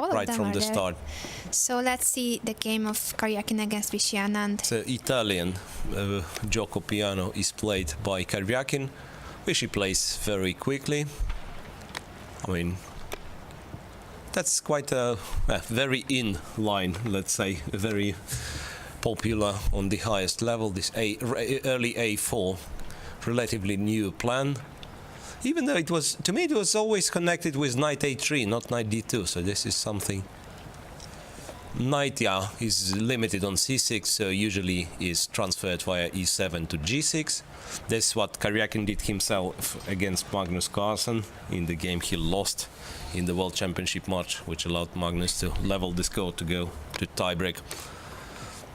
all of right them from are the there. start. So let's see the game of Karjakin against Anand. The Italian Gioco Piano is played by Karjakin, which he plays very quickly. I mean, that's quite a very in line, let's say, very popular on the highest level. This early A4, relatively new plan. Even though it was, to me, it was always connected with knight A3, not knight D2. So this is something. Knight, yeah, is limited on C6, so usually is transferred via E7 to G6. That's what Karjakin did himself against Magnus Carlsen in the game he lost in the World Championship match, which allowed Magnus to level the score to go to tiebreak.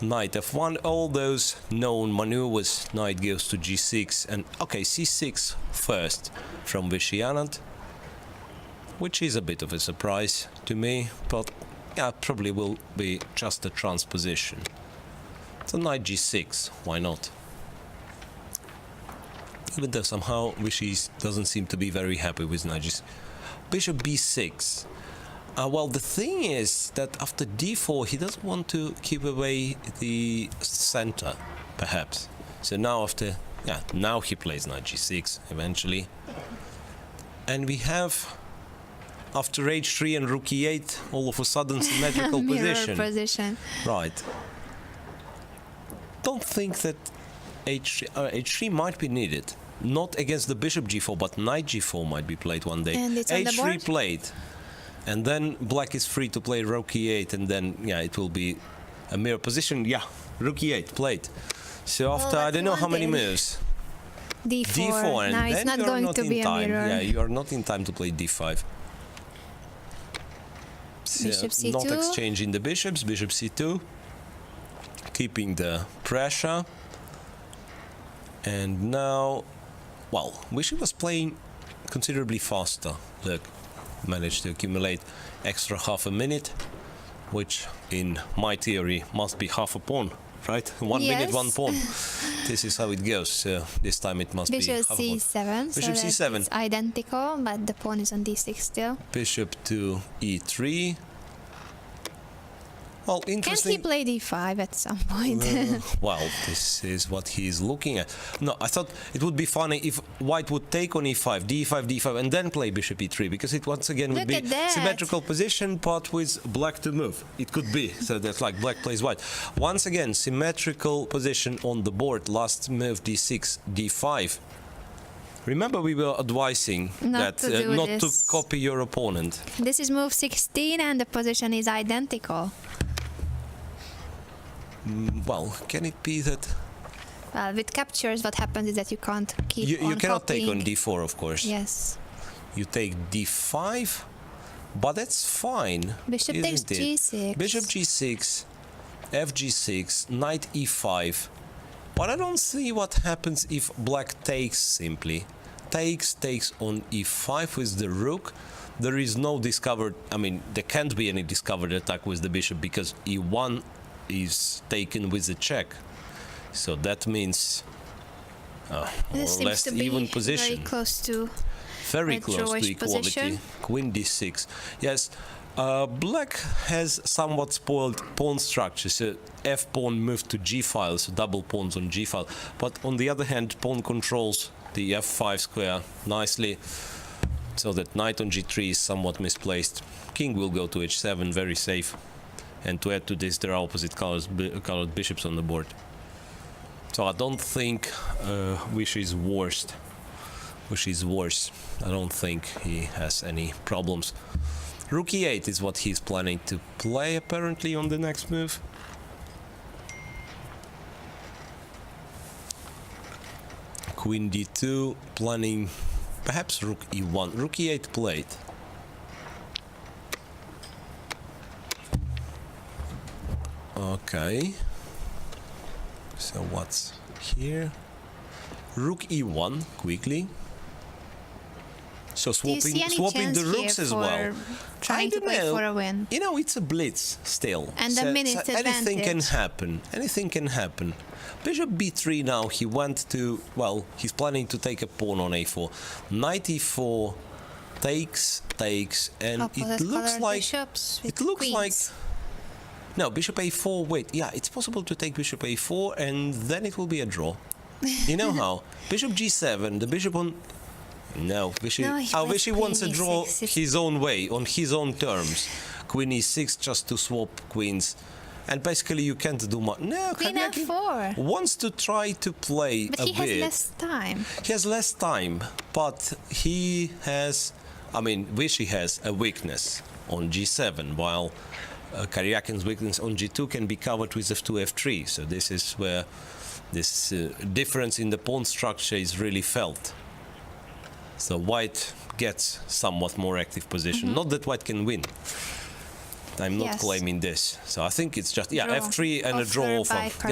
Knight F1, all those known maneuvers, knight goes to G6, and okay, C6 first from Anand, which is a bit of a surprise to me, but yeah, probably will be just a transposition. So knight G6, why not? Even though somehow Vichy doesn't seem to be very happy with knight G6. Bishop B6. Well, the thing is that after D4 he doesn't want to keep away the center, perhaps. So now now he plays knight G6 eventually. And we have, after H3 and Rook E8, all of a sudden symmetrical position. Right. Don't think that H3 might be needed. Not against the bishop G4, but knight G4 might be played one day. And it's on the H3 board? played. And then black is free to play Rook E8, and then, yeah, it will be a mirror position. Yeah, Rook E8 played. So after, I don't know how many moves. D4, and now it's then not you're going not to in be time. a mirror. Yeah, you are not in time to play D5. So Bishop C2. not exchanging the bishops, bishop C2. Keeping the pressure. And now, well, Vichy was playing considerably faster. Look, managed to accumulate extra half a minute, which in my theory must be half a pawn, right? 1 minute, 1 pawn. This is how it goes. So this time it must Bishop be half C7. Bishop so C7. It's identical, but the pawn is on D6 still. Bishop to E3. Well, Can interesting. he play D5 at some point? Well, this is what he is looking at. No, I thought it would be funny if white would take on E5, D5, D5, and then play bishop E3, because it once again would Look be at that. symmetrical position, but with black to move. It could be, so that's like black plays white. Once again, symmetrical position on the board. Last move D6, D5. Remember, we were advising Not that to do not to this. copy your opponent. This is move 16 and the position is identical. Well, can it be that Well, with captures, what happens is that you can't keep you on cannot take on copying. D4, of course? Yes. You take D5, but that's fine. Bishop takes isn't it? G6. Bishop G6, FG6, Knight E5. But I don't see what happens if black takes simply. Takes on E5 with the rook. There is no discovered, I mean, there can't be any discovered attack with the bishop because E1 is taken with a check. So that means more This or seems less to be even position. very close to Very a close to drawish equality. position. Queen D6. Yes, black has somewhat spoiled pawn structure. So F pawn moved to G file, so double pawns on G file. But on the other hand, pawn controls the F5 square nicely, so that knight on G3 is somewhat misplaced. King will go to H7, very safe. And to add to this, there are opposite colored bishops on the board. So I don't think Vichy is worst. Vichy is worse. I don't think he has any problems. Rook E8 is what he's planning to play apparently on the next move. Queen D2, planning perhaps Rook E1. Rook E8 played. Okay. So what's here? Rook E1 quickly. So Do you see any swapping chance the rooks here as for well. trying to play for a win? You know, it's a blitz still. And a minute anything can advantage. happen. Anything can happen. Bishop B3 now, he went to, well, he's planning to take a pawn on A4. Knight E4 takes, and Opposite it looks colored like bishops with it looks queens. like no, bishop a4. Wait, yeah, it's possible to take bishop a4, and then it will be a draw. You know how? Bishop g7, the bishop on. No, Vishy. No, he Oh, plays Vishy wants to queen draw e6. his own way, on his own terms. Queen e6 just to swap queens, and basically you can't do much. No, Queen Karjakin f4. wants to try to play But a he has bit. less time. He has less time, but he has. I mean, Vishy has a weakness on g7, while Karjakin's weakness on g2 can be covered with f2, f3. So this is where this difference in the pawn structure is really felt. So white gets somewhat more active position. Not that white can win. I'm not Yes. claiming this. So I think it's just Draw. f3 and a draw Offered by from